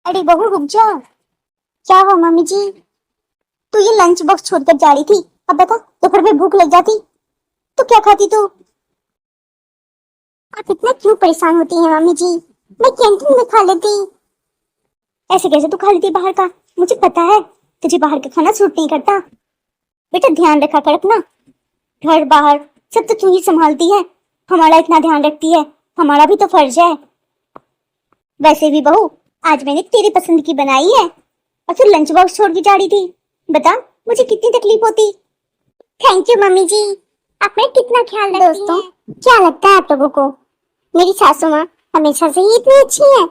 अरे बहू रुक जा। क्या हुआ मम्मी जी? तू ये लंच बॉक्स छोड़कर जा रही थी, अब बता दोपहर में भूख लग जाती तो क्या खाती तू? आप इतना क्यों परेशान होती हैं मम्मी जी? मैं कैंटीन में खा लेती। ऐसे कैसे तू खा लेती बाहर का? मुझे पता है तुझे बाहर का खाना सूट नहीं करता। बेटा ध्यान रखा कर अपना, घर बाहर सब तो तू ही संभालती है, हमारा इतना ध्यान रखती है, हमारा भी तो फर्ज है। वैसे भी बहू, आज मैंने तेरी पसंद की बनाई है और फिर लंच बॉक्स छोड़ के जा रही थी। बता मुझे कितनी तकलीफ होती। थैंक यू मम्मी जी, आप मेरा कितना ख्याल रखती हैं। दोस्तों, क्या लगता है आप लोगों को मेरी सासू माँ हमेशा से ही इतनी अच्छी है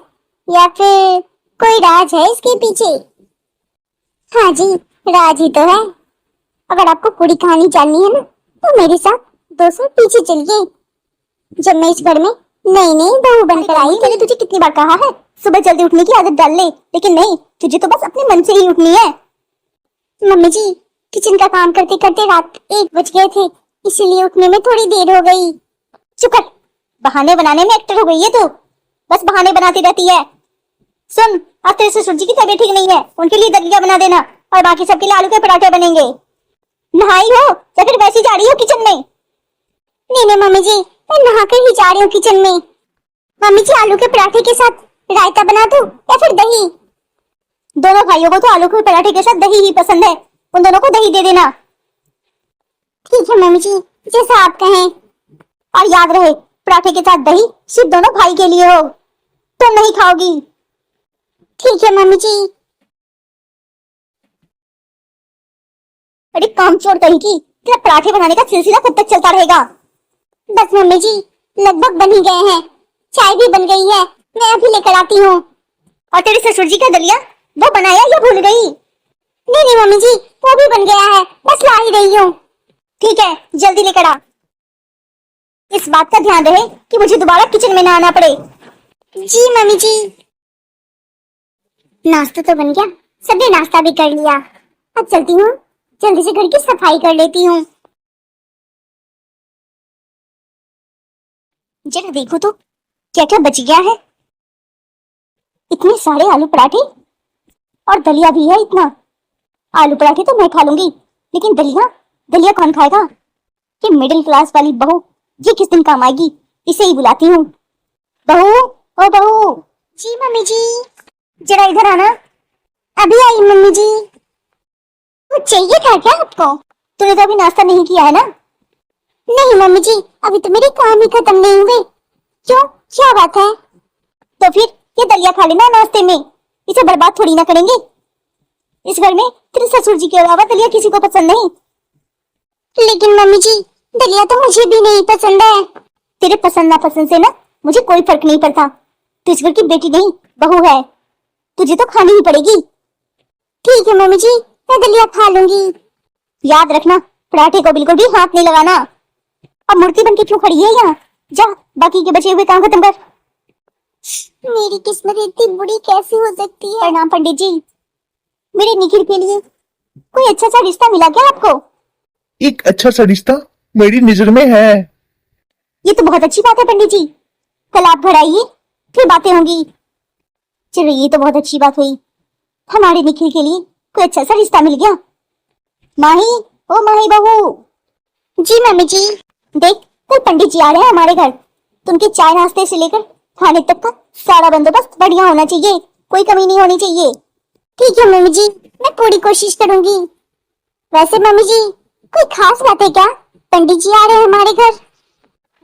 या फिर कोई राज है इसके पीछे? हाँ जी, राज ही तो है। अगर आपको पूरी कहानी जाननी है ना तो मेरे साथ 200 पीछे चलिए। जब मैं इस घर में नई नई बहू बनकर आई, मैंने तुझे कितनी बार कहा है सुबह जल्दी उठने की आदत डाल ले, लेकिन नहीं, तुझे तो बस अपने मन से ही उठनी है। मम्मी जी, किचन का काम करते करते रात 1 बज गए थे, इसीलिए उठने में थोड़ी देर हो गई। चुप कर, बहाने बनाने में एक्टर हो गई है तू, बस बहाने बनाती रहती है। सुन, अब तेरे ससुर जी की तबीयत ठीक नहीं है, उनके लिए दलिया बना देना और बाकी सबके लिए आलू के पराठे बनेंगे। नहाई हो या फिर वैसे जा रही हो किचन में? नहीं नहीं मम्मी जी, मैं नहाकर ही जा रही हूँ किचन में। मम्मी जी, आलू के पराठे के साथ रायता बना दूं या फिर दही? दोनों भाइयों को तो आलू के पराठे के साथ दही ही पसंद है, उन दोनों को दही दे देना। ठीक है मम्मी जी, जैसा आप कहें। और याद रहे, पराठे के साथ दही सिर्फ दोनों भाई के लिए हो, तुम नहीं खाओगी। ठीक है मम्मी जी। अरे कामचोर कहीं की, तेरा पराठे बनाने का सिलसिला कब तक चलता रहेगा? बस मम्मी जी, लगभग बन ही गए हैं, चाय भी बन गई है, मैं अभी लेकर आती हूँ। और तेरे ससुर जी का दलिया वो बनाया या भूल गई? नहीं नहीं मम्मी जी, वो भी बन गया है, बस ला ही रही हूँ। ठीक है, जल्दी लेकर आ। इस बात का ध्यान रहे कि मुझे दोबारा किचन में ना आना पड़े। जी मम्मी जी। नाश्ता तो बन गया, सबने नाश्ता भी कर लिया, अब चलती हूँ, जल्दी से घर की सफाई कर लेती हूँ। जरा देखो तो क्या क्या बच गया है। इतने सारे आलू पराठे और दलिया भी है इतना। आलू पराठे तो मैं खा लूंगी, लेकिन दलिया, दलिया कौन खाएगा? ये मिडिल क्लास वाली बहू, ये किस दिन काम आएगी? इसे ही बुलाती हूँ। बहू, ओ बहू। जी मम्मी जी। जरा इधर आना। अभी आई मम्मी जी। कुछ चाहिए था क्या आपको? तूने तो अभी नाश्ता नहीं किया है ना? नहीं मम्मी जी, अभी तो मेरे काम ही खत्म नहीं हुए। क्यों, क्या बात है? तो फिर ये दलिया खा लेना नाश्ते में, इसे बर्बाद थोड़ी ना करेंगे। इस घर में तेरे ससुर जी के अलावा दलिया किसी को पसंद नहीं। लेकिन मम्मी जी, दलिया तो मुझे भी नहीं पसंद है। तेरे पसंद ना पसंद से ना मुझे कोई फर्क नहीं पड़ता, तू इस घर की बेटी नहीं बहू है, तुझे तो खानी ही पड़ेगी। ठीक है मम्मी जी, मैं दलिया खा लूंगी। याद रखना, पराठे को बिल्कुल भी हाथ नहीं लगाना। अब मूर्ति बन के क्यों खड़ी है यहाँ? जा बाकी के बचे हुए काम खत्म कर। मेरी किस्मत इतनी बुरी कैसी हो सकती है? प्रणाम पंडित जी, मेरे निखिल के लिए कोई अच्छा सा रिश्ता मिला क्या आपको? एक अच्छा सा रिश्ता मेरी नजर में है। ये तो बहुत अच्छी बात है पंडित जी, कल आप घर आइए, फिर बातें होंगी। चलो ये तो बहुत अच्छी बात हुई, हमारे निखिल के लिए कोई अच्छा सा रिश्ता मिल गया। माही, ओ माही बहू। जी मम्मी जी। देख, कल पंडित जी आ रहे हैं हमारे घर, तो उनके चाय नाश्ते से लेकर खाने तक का सारा बंदोबस्त बढ़िया होना चाहिए, कोई कमी नहीं होनी चाहिए। ठीक है मम्मी जी, मैं पूरी कोशिश करूंगी। वैसे मम्मी जी, कोई खास बात है क्या? पंडित जी आ रहे हैं हमारे घर।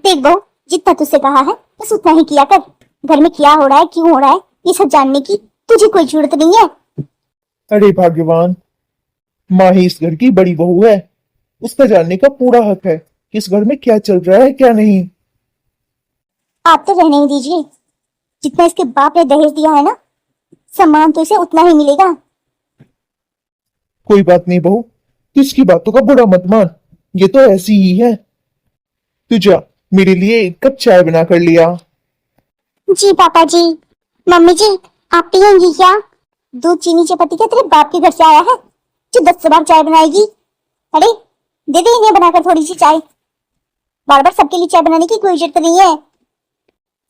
देख बहू, जितना तुझसे कहा है बस उतना ही किया कर। घर में क्या हो रहा है, क्यों हो रहा है, ये सब जानने की तुझे कोई जरूरत नहीं है। अरे भाग्यवान, माँ ही इस घर की बड़ी बहू है, उसका जानने का पूरा हक है कि इस घर में क्या चल रहा है क्या नहीं। आप तो रहने ही दीजिए, जितना इसके बाप ने दहेज दिया है ना, सम्मान तो इसे उतना ही मिलेगा। कोई बात नहीं बहू, तू इसकी बातों का बुरा मत मान, ये तो ऐसी ही है। तू जा, मेरे लिए एक कप चाय बना कर लिया। जी पापा जी। मम्मी जी, आप पियेंगी क्या? दूध चीनी चपाती क्या तेरे बाप के घर से आया है जो 10 बार चाय बनाएगी? अरे दे दे इन्हें बनाकर थोड़ी सी चाय, बार बार सबके लिए चाय बनाने की कोई जरूरत नहीं है।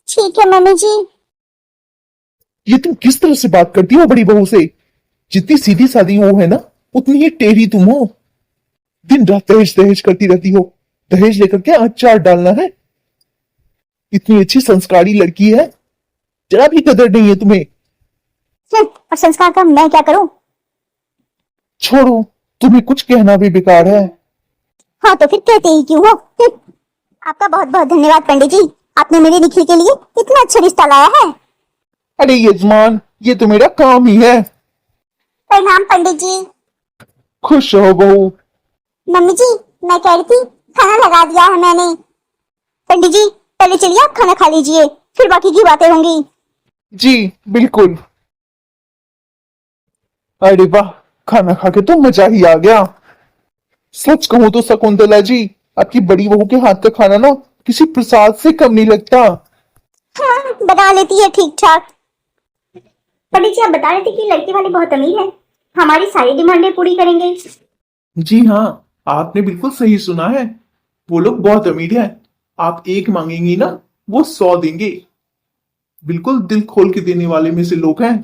ठीक है मम्मी जी। ये तुम किस तरह से बात करती हो बड़ी बहू से? जितनी सीधी सादी वो है ना, उतनी ही टेढ़ी तुम हो। दिन रात दहेज दहेज करती रहती हो। दहेज लेकर के अचार डालना है। इतनी अच्छी संस्कारी लड़की है, जरा भी कदर नहीं है तुम्हें। और संस्कार का मैं क्या करूं? छोड़ो, तुम्हें कुछ कहना भी बेकार है। हाँ तो फिर कहते ही क्यों हो? आपका बहुत बहुत धन्यवाद पंडित जी, आपने मेरी निखिल के लिए इतना अच्छा रिश्ता लाया है। अरे यजमान, ये तो मेरा काम ही है। प्रणाम पंडित जी। खुश रहो बहू। मम्मी जी, मैं कह रही थी खाना लगा दिया है मैंने। पंडित जी पहले चलिए आप खाना खा लीजिए, फिर बाकी की बातें होंगी। जी बिल्कुल। अरे वाह, खाना खा के तो मजा ही आ गया। सच कहूं तो शकुंतला जी, आपकी बड़ी बहू के हाथ का खाना ना किसी प्रसाद से कम नहीं लगता। हाँ बना लेती है ठीक ठाक। पंडित जी आप बता रहे थे कि लड़की वाले बहुत अमीर है, हमारी सारी डिमांडें पूरी करेंगे। जी हाँ, आपने बिल्कुल सही सुना है। वो लोग बहुत अमीर हैं। आप एक मांगेंगी ना, वो 100 देंगे। बिल्कुल दिल खोल के देने वाले में से लोग हैं।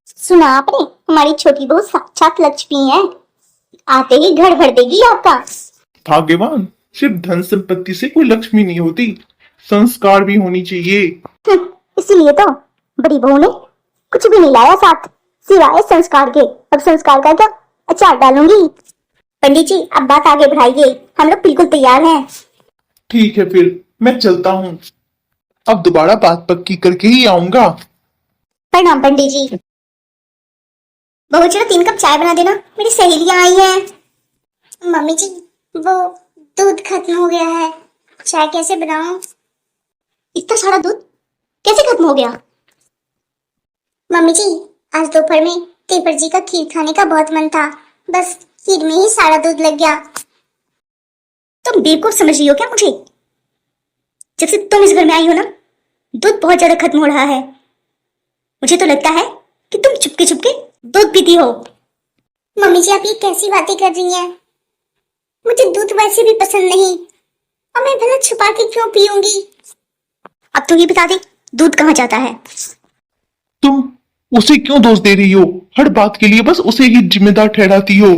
सुना आपने, हमारी छोटी बहू साक्षात लक्ष्मी है, आते ही घर भर देगी आपका। भाग्यवान सिर्फ धन संपत्ति से कोई लक्ष्मी नहीं होती, संस्कार भी होनी चाहिए। इसीलिए तो बड़ी बहू ने कुछ भी नहीं लाया साथ, सिवाय संस्कार के। अब संस्कार का क्या, अचार डालूंगी। पंडित जी अब बात आगे बढ़ाइए, हम लोग बिल्कुल तैयार हैं। ठीक है फिर मैं चलता हूँ। अब दोबारा बात पक्की करके ही आऊंगा। प्रणाम पंडित जी। बहू चलो 3 कप चाय बना देना, मेरी सहेलियां आई हैं। मम्मी जी वो दूध खत्म हो गया है, चाय कैसे बनाऊं? इतना सारा दूध कैसे खत्म हो गया? मम्मी जी आज दोपहर में तेपर जी का खीर खाने का बहुत मन था, बस खीर में ही सारा दूध लग गया। तुम बेवकूफ समझ रही हो क्या मुझे? जब से तुम इस घर में आई हो ना, दूध बहुत ज्यादा खत्म हो रहा है। मुझे तो लगता है कि तुम चुपके चुपके दूध पीती हो। मम्मी जी आप ये कैसी बातें कर रही हैं? मुझे दूध वैसे भी पसंद नहीं, और मैं भला छुपा के क्यों पीऊंगी? अब तो ये बता दे, दूध कहाँ जाता है? तुम उसे क्यों दोष दे रही हो? हर बात के लिए बस उसे ही जिम्मेदार ठहराती हो।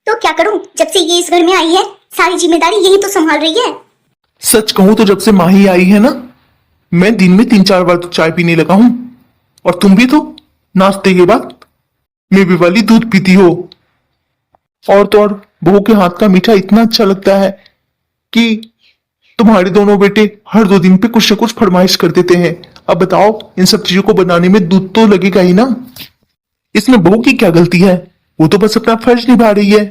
तो क्या करूं, जब से ये इस घर में आई है सारी जिम्मेदारी यही तो संभाल रही है। सच कहूं तो जब से माही आई है ना, मैं दिन में 3-4 बार तो चाय पीने लगा हूं। और तुम भी तो नाश्ते के बाद मेवे वाली दूध पीती हो। और तो और बहू के हाथ का मीठा इतना अच्छा लगता है कि तुम्हारे दोनों बेटे हर 2 दिन पे कुछ न कुछ फरमाइश कर देते हैं। अब बताओ, इन सब चीजों को बनाने में दूध तो लगेगा ही ना। इसमें बहू की क्या गलती है? वो तो बस अपना फर्ज निभा रही है।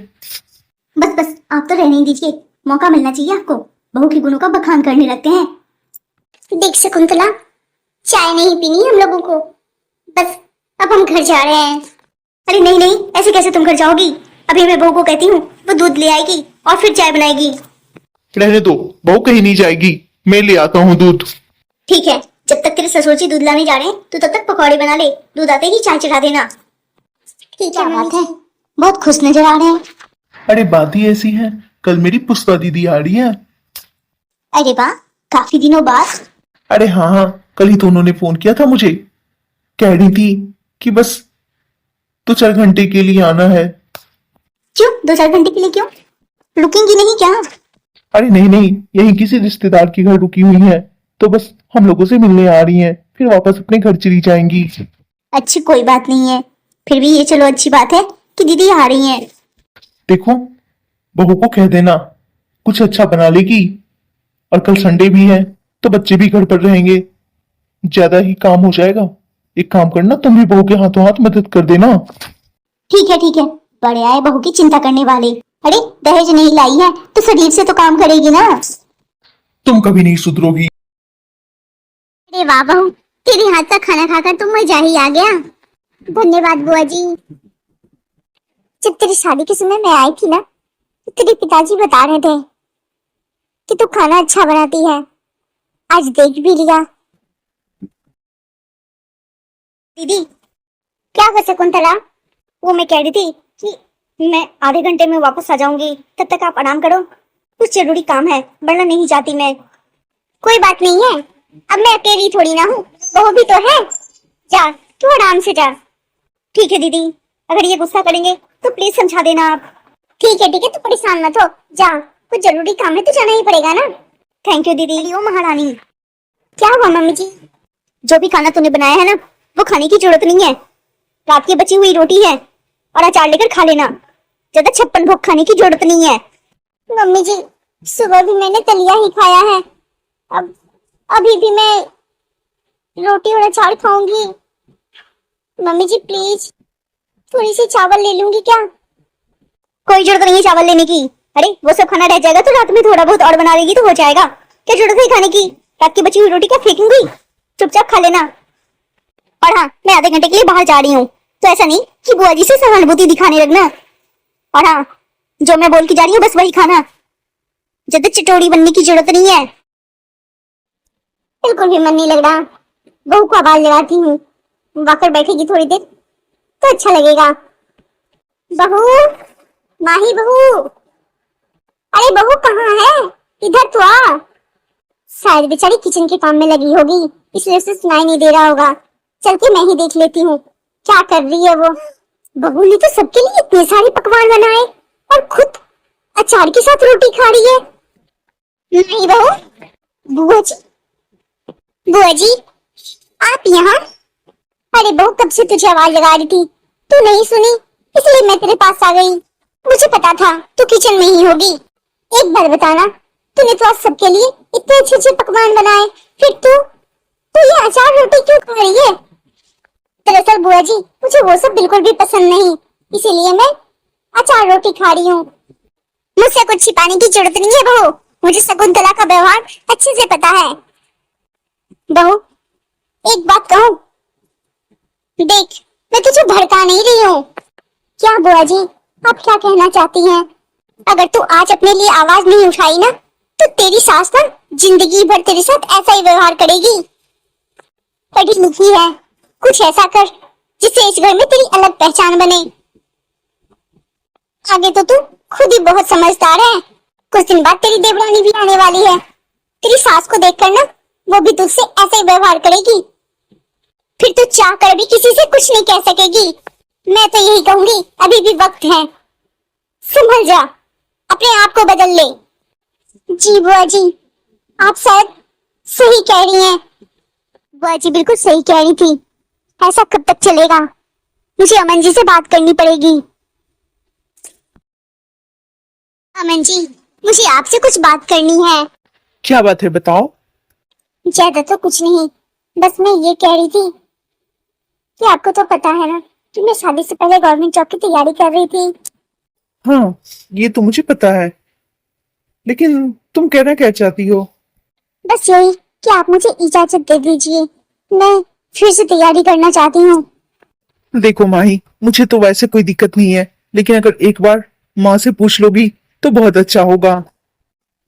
बस बस आप तो रहने ही दीजिए, मौका मिलना चाहिए आपको। बहू के गुणों का बखान करने लगते हैं। देख शकुंतला, चाय नहीं पीनी हम लोगों को, बस अब हम घर जा रहे हैं। अरे नहीं नहीं, ऐसे कैसे तुम घर जाओगी? अभी मैं बहू को कहती हूँ, वो दूध ले आएगी और फिर चाय बनाएगी। रहने दो, बहू कहीं नहीं जाएगी, मैं ले आता हूँ दूध। ठीक है, जब तक तेरे ससुर जी दूध लाने जा रहे हैं तो तब तक पकौड़े बना ले, दूध आते ही चाय चढ़ा देना। ठीक है बात है, बहुत खुश नजर आ रहे हैं। अरे बात ही ऐसी है, कल मेरी पुष्पा दीदी आ रही है। अरे वाह, काफी दिनों बाद। अरे हाँ हाँ, कल ही तो उन्होंने फोन किया था मुझे। कह रही थी कि बस 2-4 घंटे के लिए आना है। क्यों 2-4 घंटे के लिए क्यों? रुकेंगी नहीं क्या? अरे नहीं नहीं, यही किसी रिश्तेदार के घर रुकी हुई है, तो बस हम लोगों से मिलने आ रही हैं, फिर वापस अपने घर चली जाएंगी। अच्छी कोई बात नहीं है, फिर भी ये चलो अच्छी बात है कि दीदी आ रही हैं। देखो, बहू को कह देना कुछ अच्छा बना लेगी। और कल संडे भी है तो बच्चे भी घर पर रहेंगे, ज्यादा ही काम हो जाएगा। एक काम करना, तुम भी बहू के हाथों हाथ मदद कर देना। ठीक है, बड़े आए बहू की चिंता करने वाले। अरे दहेज नहीं लाई है तो शरीर से तो काम करेगी ना। तुम कभी नहीं सुधरोगी। अरे वाह बहू, तेरे हाथ का खाना खाकर तो मजा ही आ गया। धन्यवाद बुआ जी। जब तेरी शादी के समय मैं आई थी ना, तो तेरे पिताजी बता रहे थे कि तू खाना अच्छा बनाती है, आज देख भी लिया। दीदी क्या कर शकुंतला? वो मैं कह रही थी कि मैं आधे घंटे में वापस आ जाऊंगी, तब तक आप आराम करो, कुछ जरूरी काम है वरना नहीं जाती मैं। कोई बात नहीं है, अब मैं अकेली थोड़ी ना हूँ, बहू भी तो है। जा तू आराम से जा। ठीक है दीदी, अगर ये गुस्सा करेंगे तो प्लीज समझा देना आप। ठीक है तू परेशान मत हो, जा, कुछ जरूरी काम है तो जाना ही पड़ेगा ना। थैंक यू दीदी। ओ महारानी। क्या हुआ मम्मी जी? जो भी खाना तूने बनाया है ना, वो खाने की जरूरत नहीं है। रात की बची हुई रोटी है और अचार लेकर खा लेना, ज्यादा छप्पन भोग खाने की जरूरत नहीं है। मम्मी जी, सुबह भी मैंने दलिया ही खाया है, अब अभी भी मैं रोटी और अचार खाऊंगी। मम्मी जी प्लीज थोड़ी सी चावल ले लूंगी क्या? कोई जरूरत नहीं है चावल लेने की। अरे वो सब खाना रह जाएगा तो रात में थोड़ा बहुत और बना लेगी तो हो जाएगा। क्या जरूरत है खाने की? रात की बची हुई रोटी क्या फेंकूंगी? चुपचाप खा लेना। और हाँ, मैं आधे घंटे के लिए बाहर जा रही हूँ, तो ऐसा नहीं कि बुआ जी से सहानुभूति दिखाने लगना। और हाँ, जो मैं बोल के जा रही हूँ बस वही खाना, ज्यादा चटोरी बनने की जरूरत नहीं है। बिल्कुल भी मन नहीं लग रहा। बहू को आवाज लगाती हूँ, वाकर बैठेगी थोड़ी देर तो अच्छा लगेगा। बहू, माही बहू, अरे बहू कहाँ है? इधर तो आ। शायद बेचारी किचन के काम में लगी होगी, इसलिए उसे सुनाई नहीं दे रहा होगा। चल के मैं ही देख लेती हूँ क्या कर रही है वो। बहू ने तो सबके लिए इतने सारे पकवान बनाए और खुद अचार के साथ रोटी खा रही है। नहीं बहू। बुआ जी, बुआ जी आप यहाँ? अरे बहू कब से तुझे आवाज लगा रही थी, तू नहीं सुनी, इसलिए मैं तेरे पास आ गई। मुझे पता था तू किचन में ही होगी। एक बार बताना, तूने तो आज सबके लिए इतने अच्छे अच्छे पकवान बनाए, फिर तू ये अचार रोटी क्यों खा रही है? दरअसल बुआ जी, मुझे वो सब बिल्कुल भी पसंद नहीं, इसीलिए मैं अचार रोटी खा रही हूँ। मुझसे कुछ छिपाने की जरूरत नहीं है बहू, मुझे शकुंतला का व्यवहार अच्छे से पता है। बहू एक बात कहूँ, देख मैं तुझे भड़का नहीं रही हूँ। क्या बुआ जी, आप क्या कहना चाहती हैं? अगर तू आज अपने लिए आवाज नहीं उठाई ना, तो तेरी सास ना जिंदगी भर तेरे साथ ऐसा ही व्यवहार करेगी। पढ़ी लिखी है, कुछ ऐसा कर जिससे इस घर में तेरी अलग पहचान बने। आगे तो तू खुद ही बहुत समझदार है, कुछ दिन बाद तेरी देवरानी भी आने वाली है। तेरी सास को देखकर ना वो भी तुझसे ऐसे ही व्यवहार करेगी, फिर तू चाह कर भी किसी से कुछ नहीं कह सकेगी। मैं तो यही कहूंगी, अभी भी वक्त है, संभल जा, अपने आप को बदल ले। जी बुआ जी, आप शायद सही कह रही हैं। बुआ जी बिल्कुल सही कह रही थी, ऐसा कब तक चलेगा? मुझे अमन जी से बात करनी पड़ेगी। अमन जी, मुझे आपसे कुछ बात करनी है। क्या बात है, बताओ। ज्यादा तो कुछ नहीं, बस मैं ये कह रही थी कि आपको तो पता है ना कि मैं शादी से पहले गवर्नमेंट जॉब की तैयारी कर रही थी। हाँ, ये तो मुझे पता है, लेकिन तुम कहना क्या चाहती हो? बस यही कि आप मुझे इजाजत दे दीजिए, मैं फिर से तैयारी करना चाहती हूँ। देखो माही, मुझे तो वैसे कोई दिक्कत नहीं है, लेकिन अगर एक बार माँ से पूछ लोगी तो बहुत अच्छा होगा।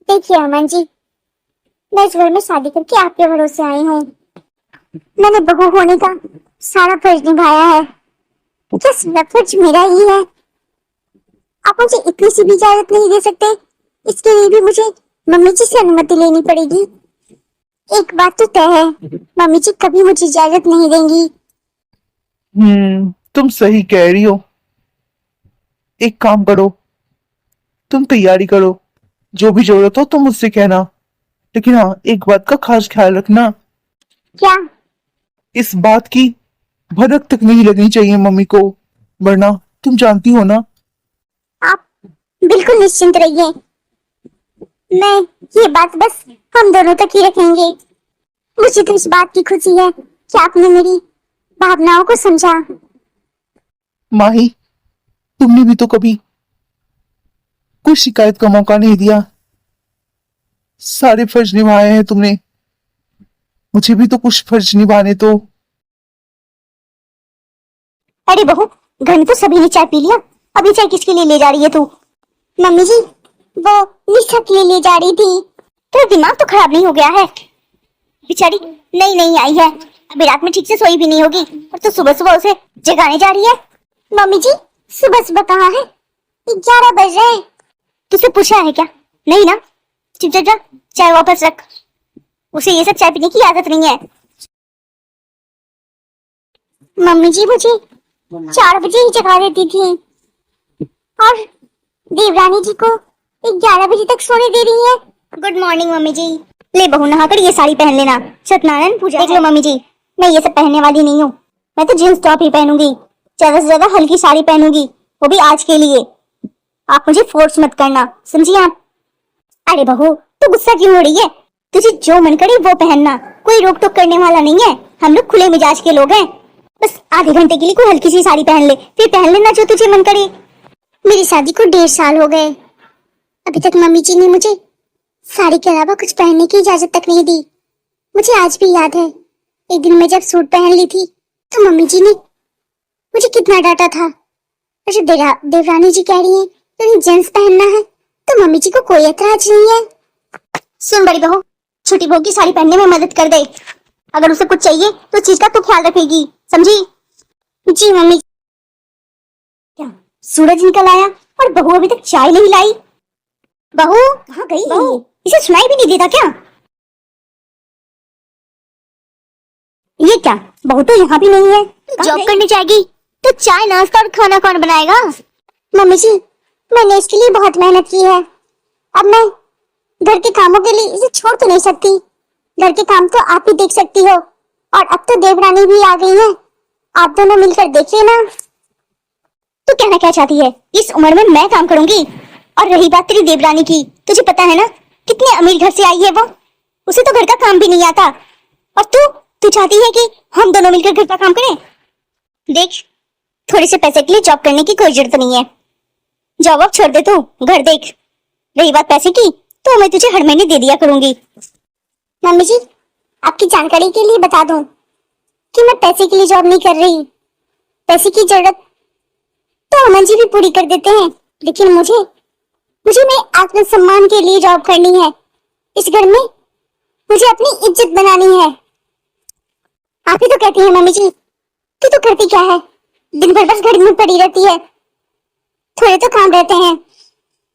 देखिए अमन जी, मैं इस घर में शादी करके आपके भरोसे आई हूँ। मैंने बहू होने का सारा फर्ज निभाया है, क्या सारा फर्ज मेरा ही है? आप मुझे इतनी सी भी इजाजत नहीं दे सकते? इसके लिए भी मुझे मम्मी जी से अनुमति लेनी पड़ेगी। एक बात तो तय है, मम्मी जी कभी मुझे इजाजत नहीं देंगी। तुम सही कह रही हो। एक काम करो, तुम तैयारी करो, जो भी जरूरत हो तुम मुझसे कहना, लेकिन हाँ, एक बात का खास ख्याल रखना, क्या? इस बात की भनक तक नहीं लगनी चाहिए मम्मी को, वरना तुम जानती हो ना। आप बिल्कुल निश्चिंत रहिए, मैं ये बात बस हम दोनों तक ही रखेंगे। मुझे तो इस बात की खुशी है कि आपने मेरी भावनाओं को समझा। माही, तुमने भी तो कभी कोई शिकायत का मौका नहीं दिया, सारे फर्ज निभाए हैं तुमने, मुझे भी तो कुछ फर्ज निभाने तो। अरे बहू, घर में तो सभी ने चाय पी लिया, अभी चाय किसके लिए ले जा रही है तू? मम्मी जी, वो निशा के लिए ले जा रही थी। तेरा दिमाग तो खराब नहीं हो गया है? बेचारी नई नई आई है, अभी रात में ठीक से सोई भी नहीं होगी और तो सुबह सुबह उसे जगाने जा रही है। मम्मी जी, सुबह सुबह कहाँ है? 11 बज रहे हैं। तुझसे पूछा है क्या? नहीं ना, चुपचाप जा, चाय वापस रख, उसे ये सब चाय पीने की आदत नहीं है। मम्मी जी मुझे 4 बजे ही जगा देती थी और देवरानी जी को 11 बजे तक सोने दे रही है। गुड मॉर्निंग मम्मी जी। ले बहू नहाकर ये साड़ी पहन लेना, सत्यनारायण पूजा देख लो मम्मी जी, मैं ये सब पहनने वाली नहीं हूँ। मैं तो जींस टॉप ही पहनूंगी, ज्यादा से ज्यादा हल्की साड़ी पहनूंगी, वो भी आज के लिए। आप मुझे फोर्स मत करना, समझी आप? अरे बहू तू गुस्सा क्यों हो रही है? तुझे जो मन करे वो पहनना, कोई रोक टोक करने वाला नहीं है। हम लोग खुले मिजाज के लोग हैं। बस आधे घंटे के लिए कोई हल्की सी साड़ी पहन ले, फिर पहन लेना जो तुझे मन करे। मेरी शादी को 1.5 साल हो गए, अभी तक मम्मी जी ने मुझे साड़ी के अलावा कुछ पहनने की इजाजत तक नहीं दी। मुझे आज भी याद है, एक दिन मैं जब सूट पहन ली थी तो मम्मी जी ने मुझे कितना डांटा था। और जब देवरानी जी कह रही है तो जींस पहनना है तो मम्मी जी को कोई एतराज नहीं है। सुन बड़ी बहू, छोटी बहू की साड़ी पहनने में मदद कर दे। अगर उसे कुछ चाहिए तो चीज का तो ख्याल रखेगी, समझी? जी मम्मी। क्या सूरज निकल आया और बहू अभी तक चाय नहीं लाई? बहू कहाँ गई? बहू इसे सुनाई भी नहीं देता क्या? ये क्या, बहू तो यहाँ भी नहीं है। जॉब करने जाएगी तो चाय नाश्ता और खाना कौन बनाएगा? मम्मी जी मैंने इसके लिए बहुत मेहनत की है, अब मैं घर के कामों के लिए इसे छोड़ तो नहीं सकती। घर के काम तो आप ही देख सकती हो, और अब तो देवरानी भी आ गई है, आप दोनों मिलकर देख लेना। तू कहना क्या चाहती है? इस उम्र में मैं काम करूंगी? और रही बात तेरी देवरानी की, तुझे पता है ना कितने अमीर घर से आई है वो, उसे तो घर का काम भी नहीं आता। और तू चाहती है कि हम दोनों मिलकर घर का काम करें? देख, थोड़े से पैसे के लिए जॉब करने की कोई जरूरत नहीं है। जॉब अब छोड़ दे, तू घर देख। रही बात पैसे की तो मैं तुझे हर महीने दे दिया करूंगी। मम्मी जी आपकी जानकारी के लिए बता दूं कि मैं पैसे के लिए जॉब नहीं कर रही। पैसे की जरूरत तो अमन जी भी पूरी कर देते हैं, लेकिन मुझे मैं आत्मसम्मान के लिए जॉब करनी है। इस घर में मुझे अपनी इज्जत बनानी है। आप ही तो कहती हैं मम्मी जी कि तू करती क्या है, दिन भर बस घर में पड़ी रहती है। थोड़े तो काम रहते हैं,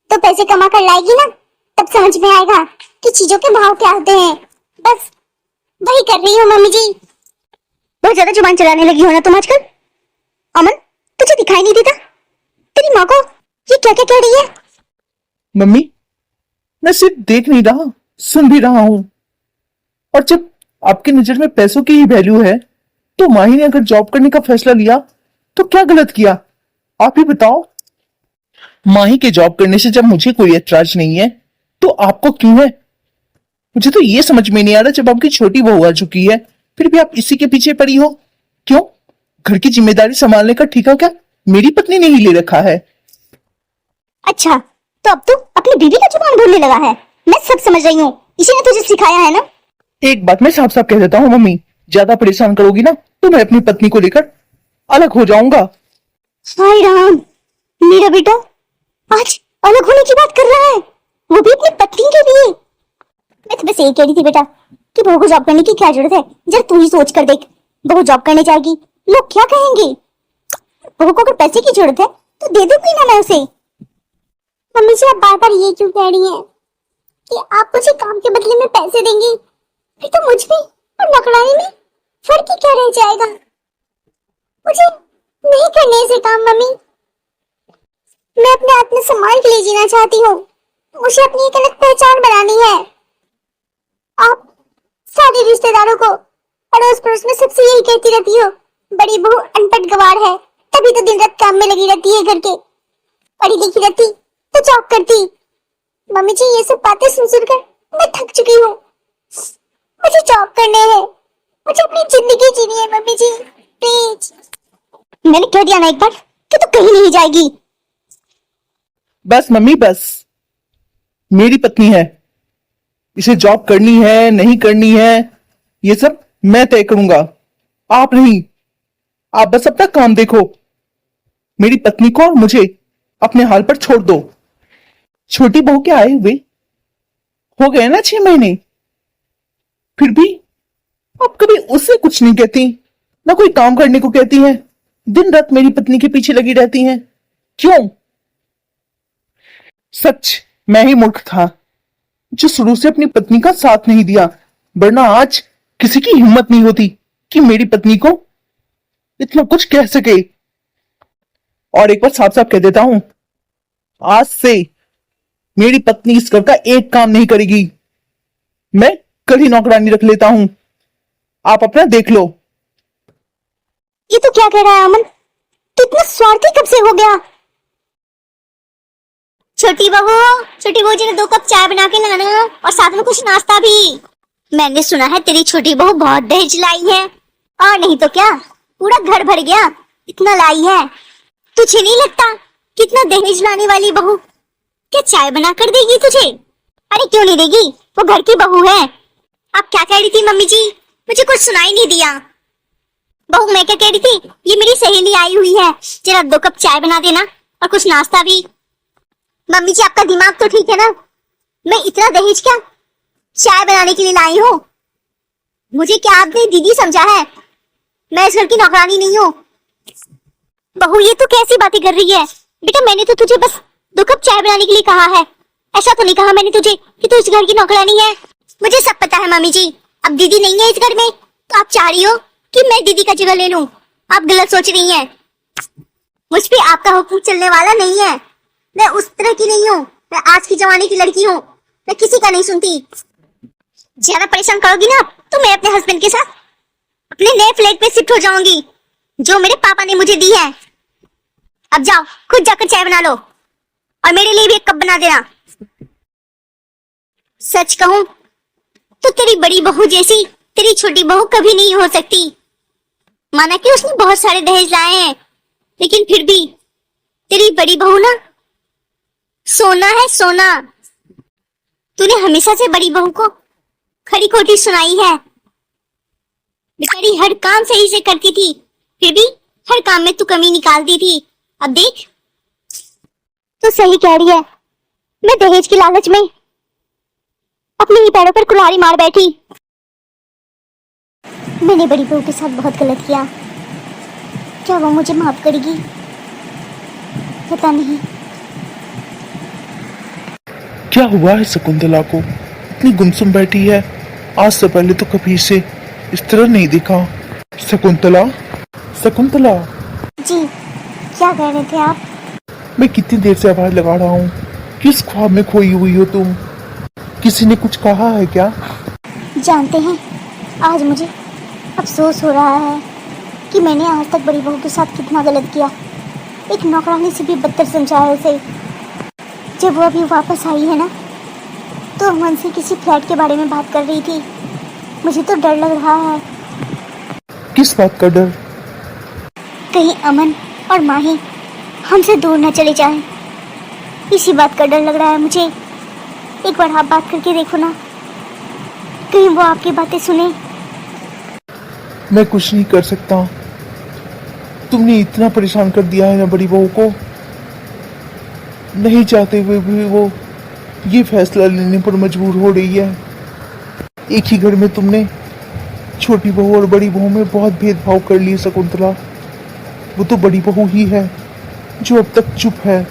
तो पैसे कमा कर लाएगी ना, तब समझ में आएगा कि चीजों के भाव क्या होते हैं। बस वही कर रही हूँ मम्मी जी। बहुत ज्यादा जुबान चलाने लगी हो ना तुम आजकल। अमन तुझे दिखाई नहीं देता? तेरी माँ को ये क्या क्या कह रही है? मम्मी मैं सिर्फ देख नहीं रहा, सुन भी रहा हूं। और जब आपकी नजर में पैसों की ही वैल्यू है तो माही ने अगर जॉब करने का फैसला लिया तो क्या गलत किया, आप ही बताओ। माही के जॉब करने से जब मुझे कोई ऐतराज नहीं है तो आपको क्यों है? मुझे तो ये समझ में नहीं आ रहा, जब आपकी छोटी बहू आ चुकी है फिर भी आप इसी के पीछे पड़ी हो क्यों? घर की जिम्मेदारी संभालने का ठेका क्या मेरी पत्नी ने ही ले रखा है? अच्छा तो अब तू अपनी बीवी का जुबान बोलने लगा है। मैं सब समझ रही हूँ, इसी ने तुझे सिखाया है ना। एक बात मैं साफ साफ कह देता हूँ मम्मी, ज्यादा परेशान करोगी ना तो मैं अपनी पत्नी को लेकर अलग हो जाऊंगा। हाय राम, मेरा बेटा आज अलग होने की बात कर रहा है, वो भी अपनी पत्नी के लिए। मैं तो बस यही कह रही थी बेटा कि बहू को जॉब करने की क्या जरूरत है। जरा तू ही सोच कर देख, बहू जॉब करने जाएगी लोग क्या कहेंगे? बहू को अगर पैसे की जरूरत है तो दे दूंगी ना मैं उसे। मम्मी जी आप बार बार ये क्यों कह रही हैं कि आप मुझे काम के बदले में पैसे देंगी? फिर तो मुझ में और नौकरानी में फर्क ही क्या रह जाएगा? मुझे नहीं करने ऐसे काम मम्मी। मैं अपने आत्मसम्मान के लिए जीना चाहती हूँ, मुझे अपनी एक अलग पहचान बनानी है। आप सारे रिश्तेदारों को अड़ोस पड़ोस में सबसे यही कहती रहती हो, बड़ी बहू अनपढ़ गवार है, तभी तो दिन रात काम में लगी रहती है घर के। पढ़ी लिखी रहती तो जॉब करती। मम्मी जी ये सब बातें सुन सुनकर मैं थक चुकी हूँ। मुझे जॉब करने हैं, मुझे अपनी जिंदगी जीनी है मम्मी जी, प्लीज। मैंने कह दिया ना एक बार कि तू कहीं नहीं जाएगी। बस मम्मी बस, मेरी पत्नी है, इसे जॉब करनी है नहीं करनी है ये सब मैं तय करूंगा, आप नहीं। आप बस अपना काम देखो, मेरी पत्नी को और मुझे अपने हाल पर छोड़ दो। छोटी बहू के आए हुए हो गए ना 6 महीने, फिर भी आप कभी उससे कुछ नहीं कहती, ना कोई काम करने को कहती हैं, दिन रात मेरी पत्नी के पीछे लगी रहती हैं। क्यों? सच मैं ही मूर्ख था जो शुरू से अपनी पत्नी का साथ नहीं दिया, वरना आज किसी की हिम्मत नहीं होती कि मेरी पत्नी को इतना कुछ कह सके। और एक बार साफ साफ कह देता हूं, आज से मेरी पत्नी इस घर का एक काम नहीं करेगी। मैं कल ही नौकरानी रख लेता हूं, आप अपना देख लो। ये तो क्या कह रहा है अमन? तू इतना स्वार्थी कब से हो गया? छोटी बहू जी ने 2 कप चाय बना के लाना और साथ में कुछ नाश्ता भी। मैंने सुना है तेरी छोटी बहू बहुत दहेज लाई है। और नहीं तो क्या, पूरा घर भर गया, इतना लाई है। तुझे नहीं लगता कितना दहेज लाने वाली बहू क्या चाय बना कर देगी तुझे? अरे क्यों नहीं देगी, वो घर की बहू है। आप क्या कह रही थी मम्मी जी? मुझे कुछ सुनाई नहीं दिया। बहू मैं क्या कह रही थी, ये मेरी सहेली आई हुई है, जरा 2 कप चाय बना देना और कुछ नाश्ता भी। मम्मी जी आपका दिमाग तो ठीक है ना? मैं इतना दहेज क्या चाय बनाने के लिए लाई हूँ? मुझे क्या आपने दीदी समझा है? मैं इस घर की नौकरानी नहीं हूँ। बहू ये तो कैसी बातें कर रही है? बेटा मैंने तो तुझे बस 2 कप चाय बनाने के लिए कहा है, ऐसा तो नहीं कहा मैंने तुझे कि तू इस घर की नौकरानी है। मुझे सब पता है मम्मी जी, अब दीदी नहीं है इस घर में तो आप चाह रही हो कि मैं दीदी का जगह ले लूं। आप गलत सोच रही हैं। मुझ पे आपका हुक्म चलने वाला नहीं है। मैं उस तरह की नहीं हूँ, मैं आज की जमाने की लड़की हूँ, मैं किसी का नहीं सुनती। ज्यादा परेशान करोगी ना तो मैं अपने हस्बैंड के साथ अपने नए फ्लैट पे शिफ्ट हो जाऊंगी जो मेरे पापा ने मुझे दी है। अब जाओ खुद जाकर चाय बना लो और मेरे लिए भी 1 कप बना देना। सच कहूं तो तेरी बड़ी बहू जैसी तेरी छोटी बहू कभी नहीं हो सकती। माना कि उसने बहुत सारे दहेज लाए हैं, लेकिन फिर भी तेरी बड़ी बहू ना सोना है सोना। तूने हमेशा से बड़ी बहू को खरी खोटी सुनाई है। बेचारी हर काम सही से करती थी, फिर भी हर काम में तू कमी निकालती थी। अब देख तू सही कह रही है, मैं दहेज की लालच में अपने ही पैरों पर कुल्हाड़ी मार बैठी। मैंने बड़ी बहू के साथ बहुत गलत किया। क्या वो मुझे माफ करेगी? पता नहीं। क्या हुआ है शकुंतला को, इतनी गुमसुम बैठी है? आज से पहले तो कभी इसे इस तरह नहीं देखा। शकुंतला, शकुंतला। जी क्या कह रहे थे आप? मैं कितनी देर से आवाज लगा रहा हूँ, किस ख्वाब में खोई हुई हो तुम? किसी ने कुछ कहा है क्या? जानते हैं आज मुझे अफसोस हो रहा है कि मैंने आज तक बड़ी बहू के साथ कितना गलत किया। एक नौकरानी से भी बदतर समझा है उसे। जब वो अभी वापस आई है ना तो अमन से किसी फ्लैट के बारे में बात कर रही थी। मुझे तो डर लग रहा है। किस बात का डर? कहीं अमन और माही हमसे दूर न चले जाएं, इसी बात का डर लग रहा है मुझे। एक बार आप बात करके देखो ना, कहीं वो आपकी बातें सुने। मैं कुछ नहीं कर सकता, तुमने इतना परेशान कर दिया है ना बड़ी बहू को। नहीं चाहते हुए भी वो ये फैसला लेने पर मजबूर हो रही है। एक ही घर में तुमने छोटी बहू और बड़ी बहू में बहुत भेदभाव कर लिए शकुंतला। वो तो बड़ी बहू ही है जो अब तक चुप है,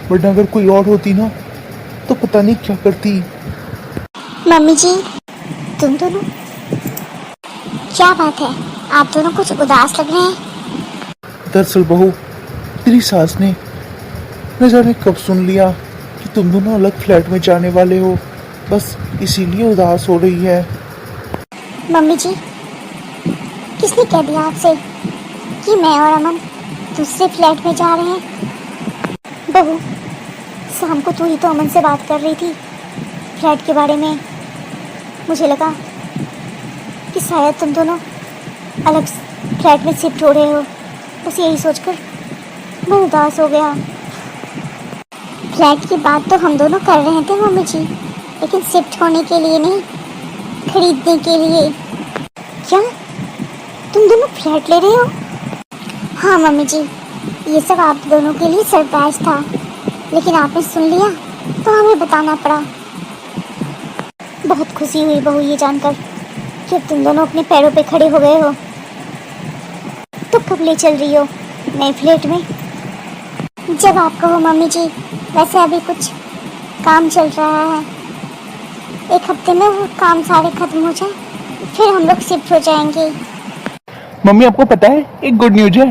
वरना अगर कोई और होती ना तो पता नहीं क्या करती। मम्मी जी तुम दोनों, क्या बात है? आप दोनों कुछ उदास लग रहे हैं। दरअसल बहू, तेरी सास ने न जाने कब सुन लिया कि तुम दोनों अलग फ्लैट में जाने वाले हो, बस इसीलिए उदास हो रही है। मम्मी जी किसने कह दिया आपसे कि मैं और अमन दूसरे फ्लैट में जा रहे हैं? बहू शाम को तू ही तो अमन से बात कर रही थी फ्लैट के बारे में। मुझे लगा कि शायद तुम दोनों अलग फ्लैट में शिफ्ट हो रहे हो, बस यही सोचकर मैं उदास हो गया। फ्लैट की बात तो हम दोनों कर रहे थे मम्मी जी, लेकिन शिफ्ट होने के लिए नहीं, खरीदने के लिए। क्या तुम दोनों फ्लैट ले रहे हो? हाँ मम्मी जी, ये सब आप दोनों के लिए सरप्राइज था, लेकिन आपने सुन लिया तो हमें बताना पड़ा। बहुत खुशी हुई बहू ये जानकर कि अब तुम दोनों अपने पैरों पे खड़े हो गए हो। तो कब ले चल रही हो नए फ्लैट में? जब आप कहो मम्मी जी। वैसे अभी कुछ काम चल रहा है, 1 हफ्ते में वो काम सारे खत्म हो जाए फिर हम लोग शिफ्ट हो जाएंगे। मम्मी आपको पता है एक गुड न्यूज है,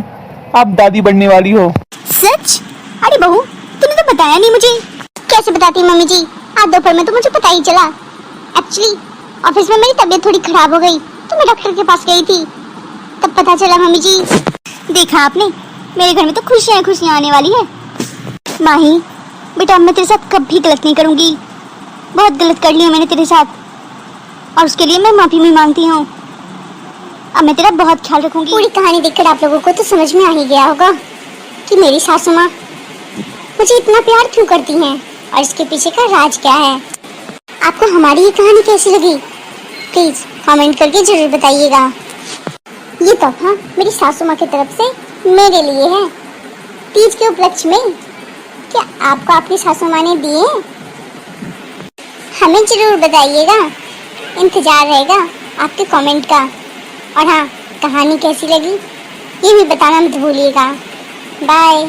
आप दादी बनने वाली हो। सच? अरे बहू, तूने तो बताया नहीं मुझे। कैसे बताती मम्मी जी, आज दोपहर में तो मुझे पता ही चला। एक्चुअली ऑफिस में मेरी तबीयत थोड़ी खराब हो गई तो मैं डॉक्टर के पास गई थी, तब पता चला मम्मी जी। देखा आपने, मेरे घर में तो खुशियां खुशियां आने वाली है। माही बेटा, अब मैं तेरे साथ कभी गलत नहीं करूंगी। बहुत गलत कर लिया मैंने तेरे साथ और उसके लिए मैं माफी भी मांगती हूँ। अब मैं तेरा बहुत ख्याल रखूंगी। पूरी कहानी देखकर आप लोगों को तो समझ में आ ही गया होगा कि मेरी सासू माँ मुझे इतना प्यार क्यों करती हैं और इसके पीछे का राज क्या है। आपको हमारी ये कहानी कैसी लगी प्लीज कमेंट करके जरूर बताइएगा। ये तोहफा मेरी सासू माँ की तरफ से मेरे लिए है, तीज के उपलक्ष्य में। क्या आपको आपकी सासू माँ ने दिए? हमें जरूर बताइएगा, इंतजार रहेगा आपके कमेंट का। और हाँ, कहानी कैसी लगी ये भी बताना मत भूलिएगा। बाय।